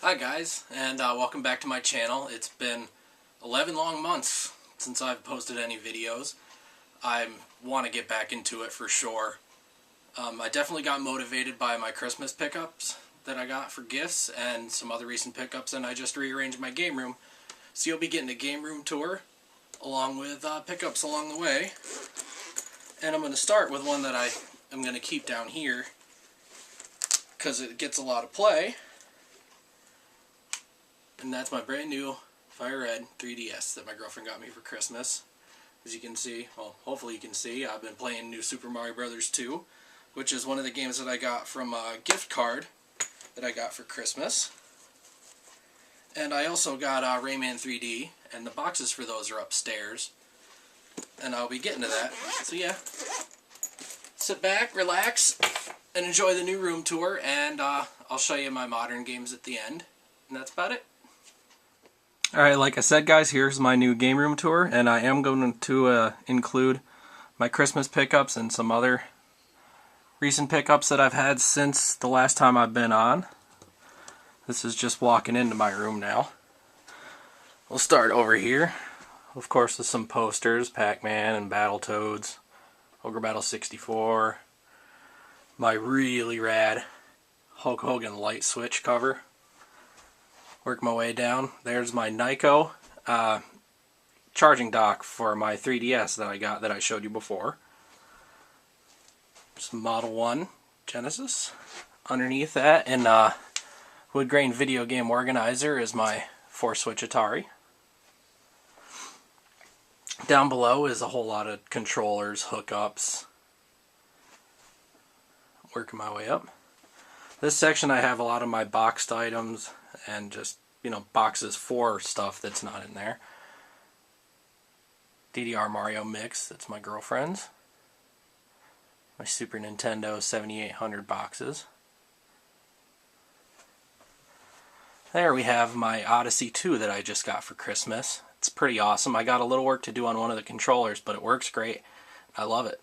Hi guys, and welcome back to my channel. It's been 11 long months since I've posted any videos. I want to get back into it for sure. I definitely got motivated by my Christmas pickups that I got for gifts and some other recent pickups, and I just rearranged my game room. So you'll be getting a game room tour along with pickups along the way. And I'm going to start with one that I'm going to keep down here because it gets a lot of play. And that's my brand new Fire Red 3DS that my girlfriend got me for Christmas. As you can see, well, hopefully you can see, I've been playing New Super Mario Bros. 2, which is one of the games that I got from a gift card that I got for Christmas. And I also got Rayman 3D, and the boxes for those are upstairs. And I'll be getting to that. So yeah, sit back, relax, and enjoy the new room tour, and I'll show you my modern games at the end. And that's about it. Alright, like I said guys, here's my new game room tour, and I am going to include my Christmas pickups and some other recent pickups that I've had since the last time I've been on. This is just walking into my room now. We'll start over here, of course, with some posters, Pac-Man and Battletoads, Ogre Battle 64, my really rad Hulk Hogan light switch cover. Work my way down. There's my Nyko charging dock for my 3DS that I got that I showed you before. Some Model 1 Genesis. Underneath that, in wood grain video game organizer, is my 4-switch Atari. Down below is a whole lot of controllers, hookups. Working my way up. This section I have a lot of my boxed items and just, you know, boxes for stuff that's not in there. DDR Mario Mix, that's my girlfriend's. My Super Nintendo 7800 boxes. There we have my Odyssey 2 that I just got for Christmas. It's pretty awesome. I got a little work to do on one of the controllers, but it works great. I love it.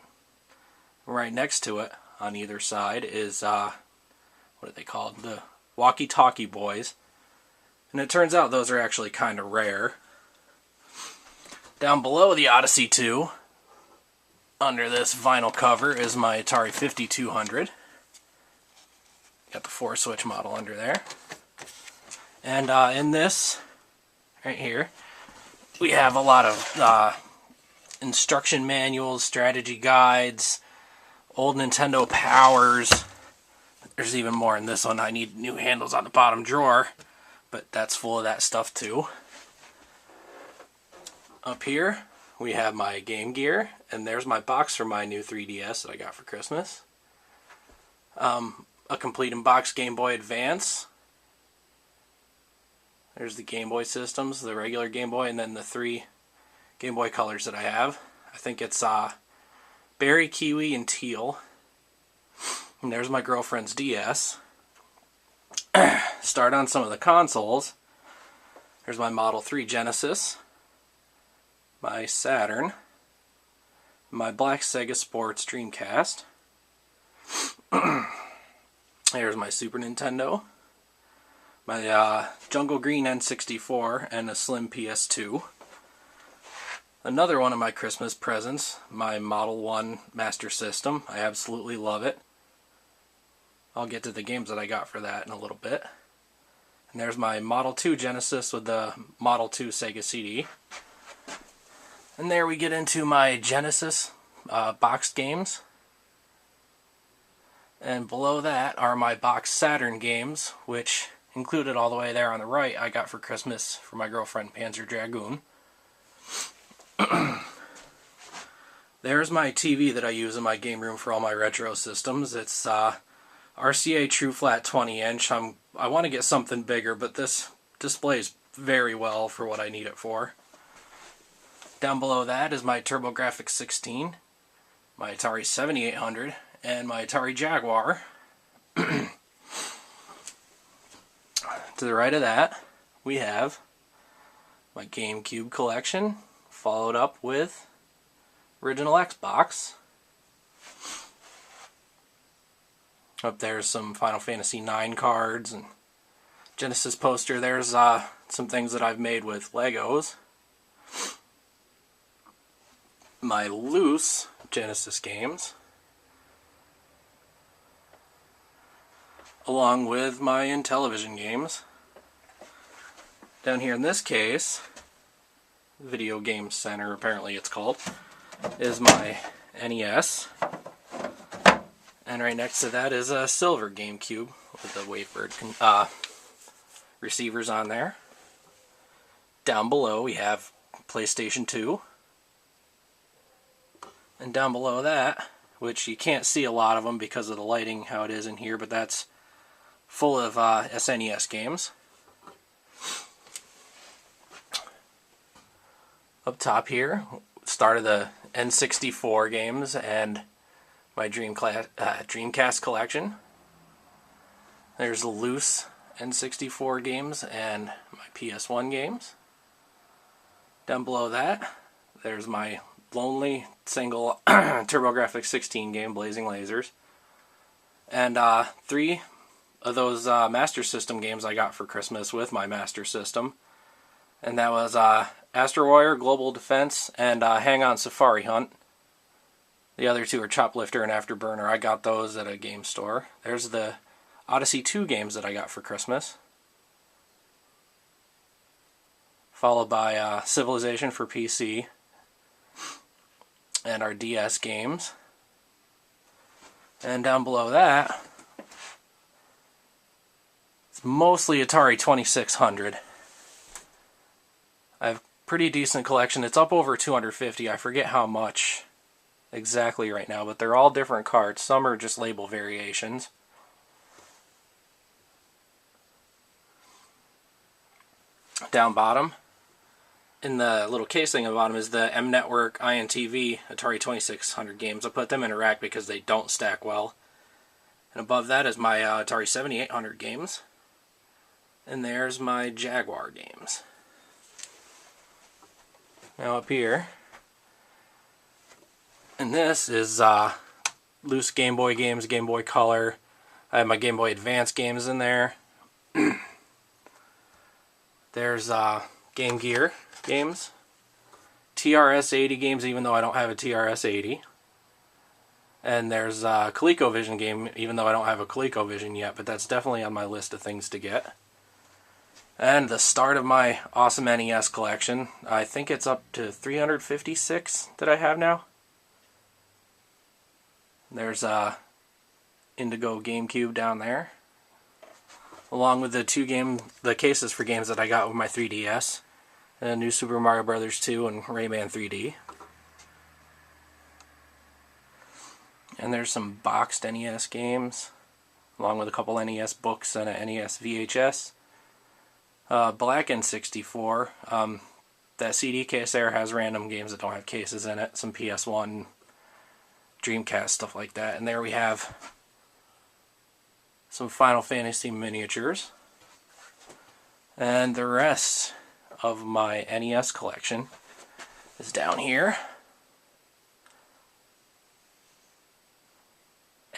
Right next to it, on either side, is what are they called? The Walkie-Talkie Boys. And it turns out those are actually kind of rare. Down below the Odyssey 2, under this vinyl cover, is my Atari 5200. Got the 4-switch model under there. And in this, right here, we have a lot of instruction manuals, strategy guides, old Nintendo powers. There's even more in this one. I need new handles on the bottom drawer, but that's full of that stuff too. Up here we have my Game Gear, and there's my box for my new 3DS that I got for Christmas. A complete in-box Game Boy Advance. There's the Game Boy systems, the regular Game Boy, and then the 3 Game Boy colors that I have. I think it's berry, kiwi, and teal. And there's my girlfriend's DS. Start on some of the consoles. There's my Model 3 Genesis, my Saturn, my black Sega Sports Dreamcast. There's my Super Nintendo, my Jungle Green N64, and a slim PS2. Another one of my Christmas presents, my Model 1 Master System. I absolutely love it. I'll get to the games that I got for that in a little bit. And there's my Model 2 Genesis with the Model 2 Sega CD. And there we get into my Genesis boxed games. And below that are my boxed Saturn games, which included all the way there on the right I got for Christmas for my girlfriend Panzer Dragoon. There's my TV that I use in my game room for all my retro systems. It's RCA True Flat 20-inch. I want to get something bigger, but this displays very well for what I need it for. Down below that is my TurboGrafx 16, my Atari 7800, and my Atari Jaguar. To the right of that, we have my GameCube collection, followed up with original Xbox. Up there's some Final Fantasy IX cards and Genesis poster. There's some things that I've made with Legos. My loose Genesis games, along with my Intellivision games. Down here in this case, Video Game Center apparently it's called, is my NES. And right next to that is a silver GameCube with the Wavebird receivers on there. Down below we have PlayStation 2. And down below that, which you can't see a lot of them because of the lighting, how it is in here, but that's full of SNES games. Up top here, start of the N64 games and my Dreamcast collection. There's the loose N64 games and my PS1 games. Down below that, there's my lonely single TurboGrafx 16 game, Blazing Lasers. And 3 of those Master System games I got for Christmas with my Master System. And that was Astro Warrior, Global Defense, and Hang On Safari Hunt. The other 2 are Choplifter and Afterburner. I got those at a game store. There's the Odyssey 2 games that I got for Christmas. Followed by Civilization for PC. And our DS games. And down below that, it's mostly Atari 2600. I have a pretty decent collection. It's up over 250. I forget how much exactly right now, but they're all different cards. Some are just label variations. Down bottom, in the little casing at the bottom, is the M Network INTV Atari 2600 games. I put them in a rack because they don't stack well. And above that is my Atari 7800 games. And there's my Jaguar games. Now up here, and this is loose Game Boy games, Game Boy Color. I have my Game Boy Advance games in there. There's Game Gear games, TRS-80 games, even though I don't have a TRS-80. And there's a ColecoVision game, even though I don't have a ColecoVision yet, but that's definitely on my list of things to get. And the start of my awesome NES collection. I think it's up to 356 that I have now. There's Indigo GameCube down there, along with the cases for games that I got with my 3DS, and New Super Mario Bros. 2 and Rayman 3D. And there's some boxed NES games, along with a couple NES books and a NES VHS. Black N64, that CD case there has random games that don't have cases in it, some PS1, Dreamcast, stuff like that. And there we have some Final Fantasy miniatures. And the rest of my NES collection is down here.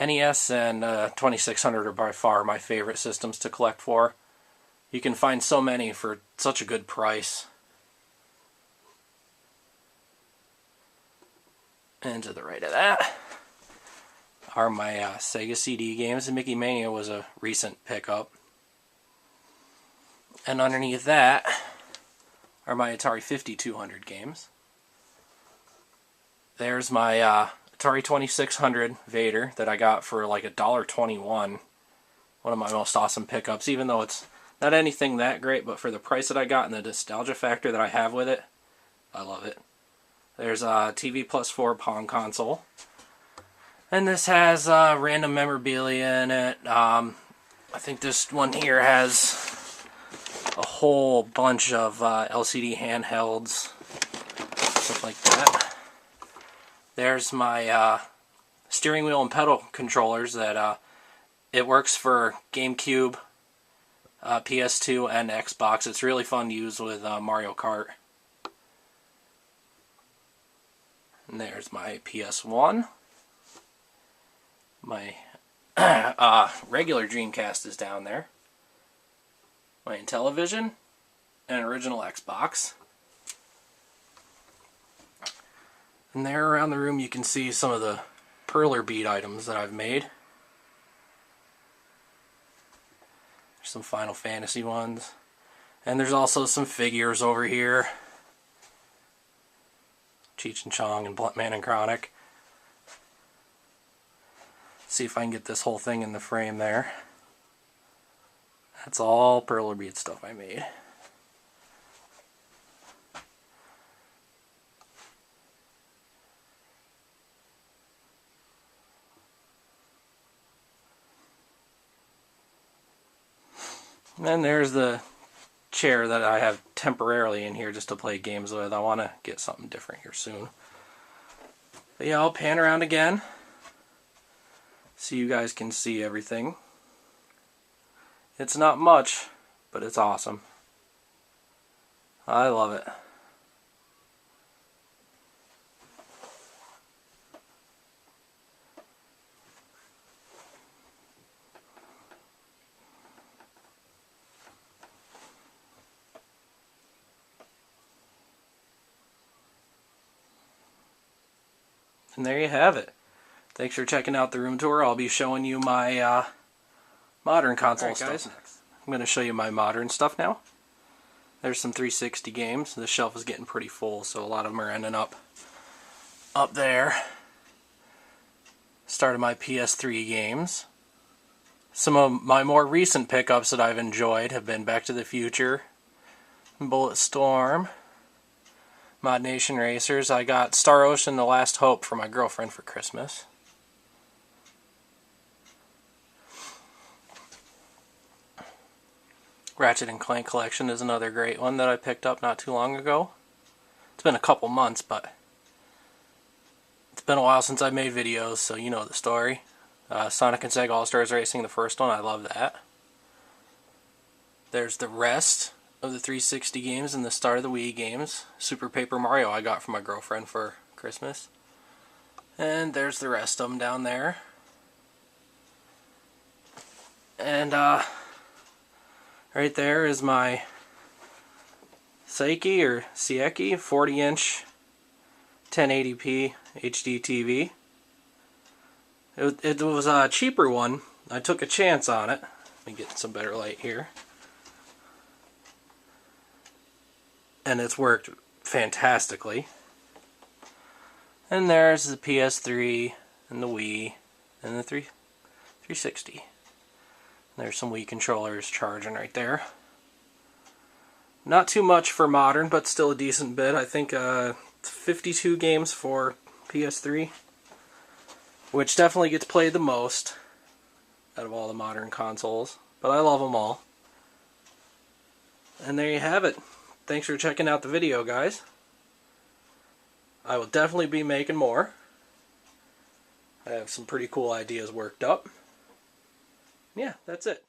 NES and 2600 are by far my favorite systems to collect for. You can find so many for such a good price. And to the right of that are my Sega CD games. And Mickey Mania was a recent pickup. And underneath that are my Atari 5200 games. There's my Atari 2600 Vader that I got for like $1.21. One of my most awesome pickups, even though it's not anything that great, but for the price that I got and the nostalgia factor that I have with it, I love it. There's a TV Plus 4 Pong console. And this has random memorabilia in it. I think this one here has a whole bunch of LCD handhelds, stuff like that. There's my steering wheel and pedal controllers that it works for GameCube, PS2, and Xbox. It's really fun to use with Mario Kart. And there's my PS1. My regular Dreamcast is down there. my Intellivision, and original Xbox. And there around the room you can see some of the perler bead items that I've made. There's some Final Fantasy ones. And there's also some figures over here. Cheech and Chong and Bluntman and Chronic. See if I can get this whole thing in the frame there. That's all perler bead stuff I made. And there's the chair that I have temporarily in here just to play games with. I want to get something different here soon. But yeah, I'll pan around again so you guys can see everything. It's not much, but it's awesome. I love it. And there you have it. Thanks for checking out the room tour. I'll be showing you my modern console stuff next. I'm going to show you my modern stuff now. There's some 360 games. The shelf is getting pretty full, so a lot of them are ending up there. Started my PS3 games. Some of my more recent pickups that I've enjoyed have been Back to the Future, Bulletstorm, Mod Nation Racers. I got Star Ocean: The Last Hope for my girlfriend for Christmas. Ratchet and Clank Collection is another great one that I picked up not too long ago. It's been a couple months, but it's been a while since I made videos, so you know the story. Sonic and Sega All-Stars Racing, the first one, I love that. There's the rest of the 360 games and the start of the Wii games. Super Paper Mario I got from my girlfriend for Christmas. And there's the rest of them down there. And right there is my Seiki or Seiki 40-inch 1080p HD TV. It was a cheaper one. I took a chance on it. Let me get some better light here. And it's worked fantastically. And there's the PS3 and the Wii and the 360. There's some Wii controllers charging right there. Not too much for modern, but still a decent bit. I think 52 games for PS3, which definitely gets played the most out of all the modern consoles. But I love them all. And there you have it. Thanks for checking out the video, guys. I will definitely be making more. I have some pretty cool ideas worked up. Yeah, that's it.